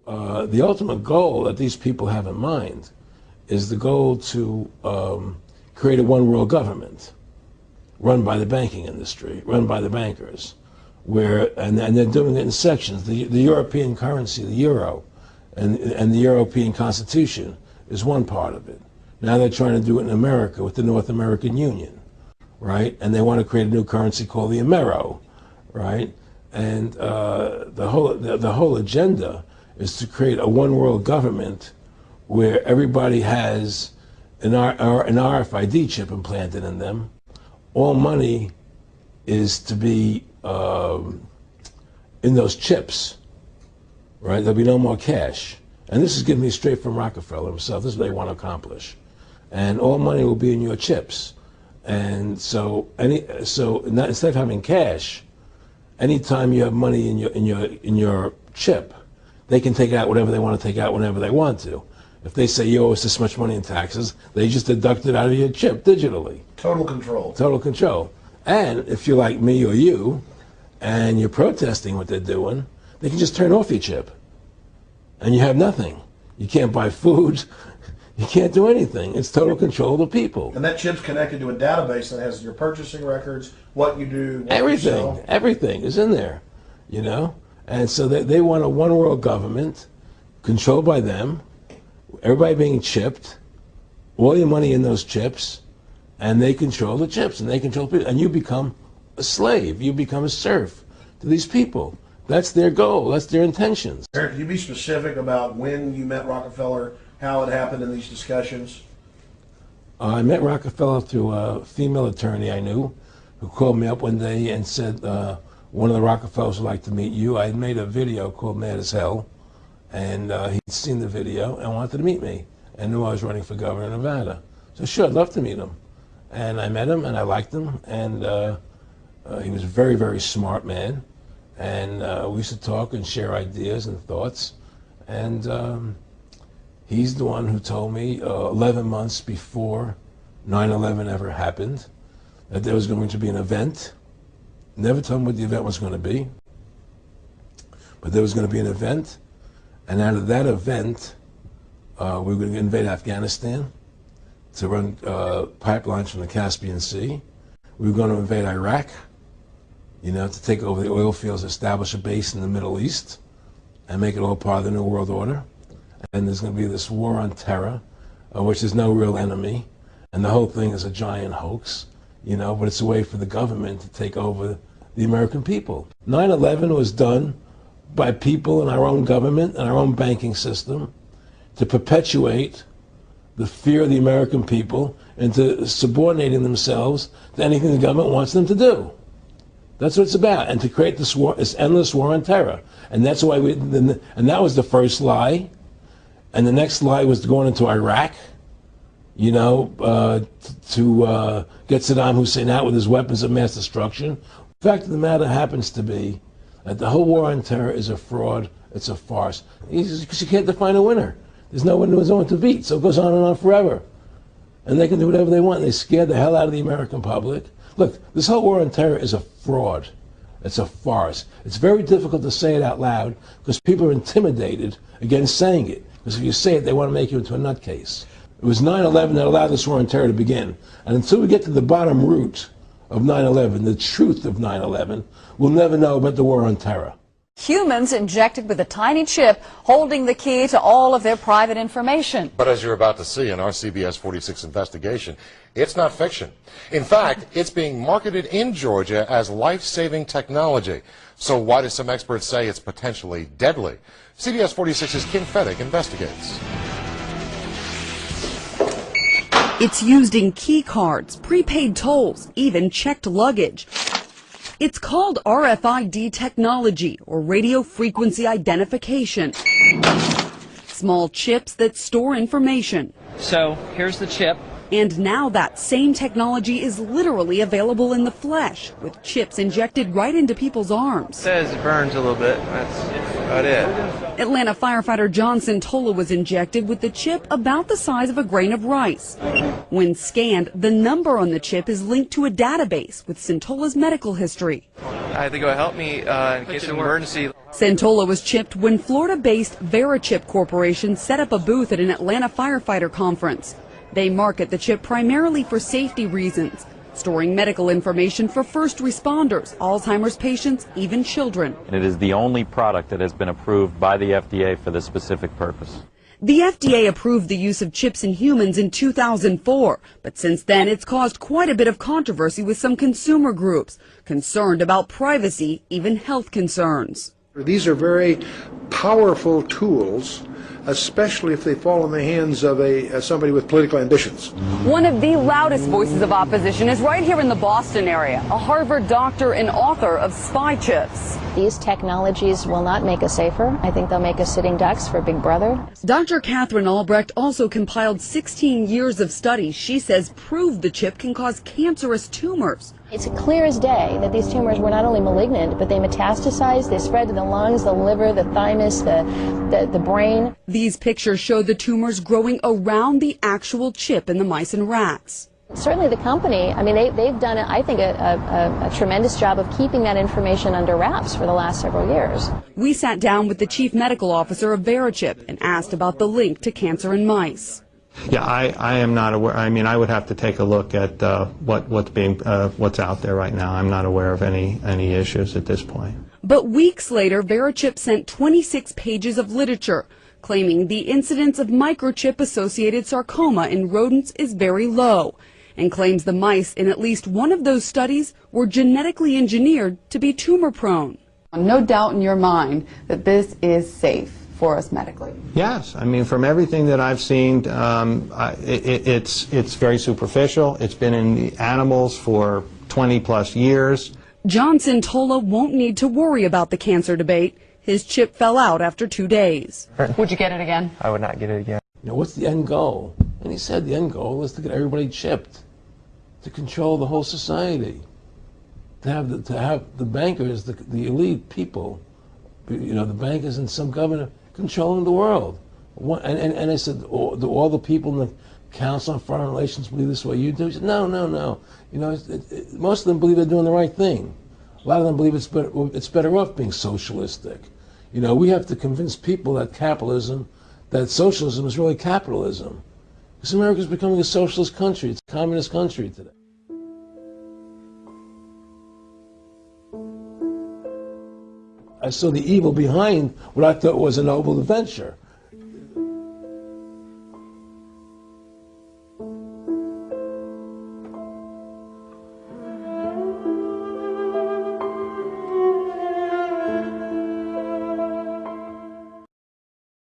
The ultimate goal that these people have in mind is the goal to create a one world government run by the banking industry, run by the bankers, and they're doing it in sections. The European currency, the euro, and the European Constitution is one part of it. Now they're trying to do it in America with the North American Union, right? And they want to create a new currency called the Amero, right? And the whole agenda is to create a one world government where everybody has an RFID chip implanted in them. All money is to be in those chips, right? There'll be no more cash. And this is giving me straight from Rockefeller himself. This is what they want to accomplish. And all money will be in your chips. And so instead of having cash, anytime you have money in your chip, they can take out whatever they want to take out whenever they want to. If they say you owe us this much money in taxes, they just deduct it out of your chip digitally. Total control. Total control. And if you're like me or you, and you're protesting what they're doing, they can just turn off your chip. And you have nothing. You can't buy food. You can't do anything. It's total control of the people. And that chip's connected to a database that has your purchasing records, what you do, what everything, you sell. Everything is in there, you know? And so they want a one world government controlled by them, everybody being chipped, all your money in those chips, and they control the chips, and they control people. And you become a slave. You become a serf to these people. That's their goal. That's their intentions. Eric, can you be specific about when you met Rockefeller, how it happened in these discussions? I met Rockefeller through a female attorney I knew who called me up one day and said, one of the Rockefellers would like to meet you. I had made a video called Mad as Hell, and he'd seen the video and wanted to meet me and knew I was running for governor of Nevada. So sure, I'd love to meet him. And I met him and I liked him, and he was a very, very smart man. And we used to talk and share ideas and thoughts. And he's the one who told me 11 months before 9/11 ever happened that there was going to be an event. Never told him what the event was going to be, but there was going to be an event, and out of that event, we were going to invade Afghanistan to run pipelines from the Caspian Sea. We were going to invade Iraq, you know, to take over the oil fields, establish a base in the Middle East, and make it all part of the New World Order. And there's going to be this war on terror, which is no real enemy, and the whole thing is a giant hoax. You know, but it's a way for the government to take over the American people. 9/11 was done by people in our own government and our own banking system to perpetuate the fear of the American people into subordinating themselves to anything the government wants them to do. That's what it's about, and to create this war, this endless war on terror. And that's why and that was the first lie. And the next lie was going into Iraq, you know, to get Saddam Hussein out with his weapons of mass destruction. The fact of the matter happens to be that the whole war on terror is a fraud, it's a farce. Because you can't define a winner. There's no one who's on to beat, so it goes on and on forever. And they can do whatever they want. They scared the hell out of the American public. Look, this whole war on terror is a fraud. It's a farce. It's very difficult to say it out loud because people are intimidated against saying it. Because if you say it, they want to make you into a nutcase. It was 9/11 that allowed this war on terror to begin. And until we get to the bottom root of 9/11, the truth of 9/11, we'll never know about the war on terror. Humans injected with a tiny chip holding the key to all of their private information. But as you're about to see in our CBS 46 investigation, it's not fiction. In fact, it's being marketed in Georgia as life-saving technology. So why do some experts say it's potentially deadly? CBS 46's Kim Fedek investigates. It's used in key cards, prepaid tolls, even checked luggage. It's called RFID technology, or radio frequency identification. Small chips that store information. So here's the chip. And now that same technology is literally available in the flesh, with chips injected right into people's arms. It says it burns a little bit. That's about it. Atlanta firefighter John Santola was injected with the chip about the size of a grain of rice. When scanned, the number on the chip is linked to a database with Santola's medical history. I had to go help me in case of emergency. Santola was chipped when Florida-based VeriChip Corporation set up a booth at an Atlanta firefighter conference. They market the chip primarily for safety reasons, storing medical information for first responders, Alzheimer's patients, even children. And it is the only product that has been approved by the FDA for this specific purpose. The FDA approved the use of chips in humans in 2004, but since then it's caused quite a bit of controversy with some consumer groups, concerned about privacy, even health concerns. These are very powerful tools, especially if they fall in the hands of somebody with political ambitions. One of the loudest voices of opposition is right here in the Boston area, a Harvard doctor and author of spy chips. These technologies will not make us safer. I think they'll make us sitting ducks for Big Brother. Dr. Catherine Albrecht also compiled 16 years of studies she says prove the chip can cause cancerous tumors. It's clear as day that these tumors were not only malignant, but they metastasize, they spread to the lungs, the liver, the thymus, the brain. These pictures show the tumors growing around the actual chip in the mice and rats. Certainly the company, I mean, they've done, I think, a tremendous job of keeping that information under wraps for the last several years. We sat down with the chief medical officer of VeriChip and asked about the link to cancer in mice. Yeah, I am not aware. I mean, I would have to take a look at what's out there right now. I'm not aware of any issues at this point. But weeks later, VeriChip sent 26 pages of literature claiming the incidence of microchip-associated sarcoma in rodents is very low, and claims the mice in at least one of those studies were genetically engineered to be tumor-prone. No doubt in your mind that this is safe for us medically. Yes, I mean, from everything that I've seen, it's very superficial. It's been in the animals for 20-plus years. John Santola won't need to worry about the cancer debate. His chip fell out after 2 days. Would you get it again? I would not get it again. You know, what's the end goal? And he said the end goal is to get everybody chipped, to control the whole society, to have the bankers, the elite people, you know, the bankers and some governor controlling the world. And I said, do all the people in the Council on Foreign Relations believe this way you do? He said, no. You know, most of them believe they're doing the right thing. A lot of them believe it's better off being socialistic. You know, we have to convince people that that socialism is really capitalism. Because America's becoming a socialist country. It's a communist country today. I saw the evil behind what I thought was a noble adventure.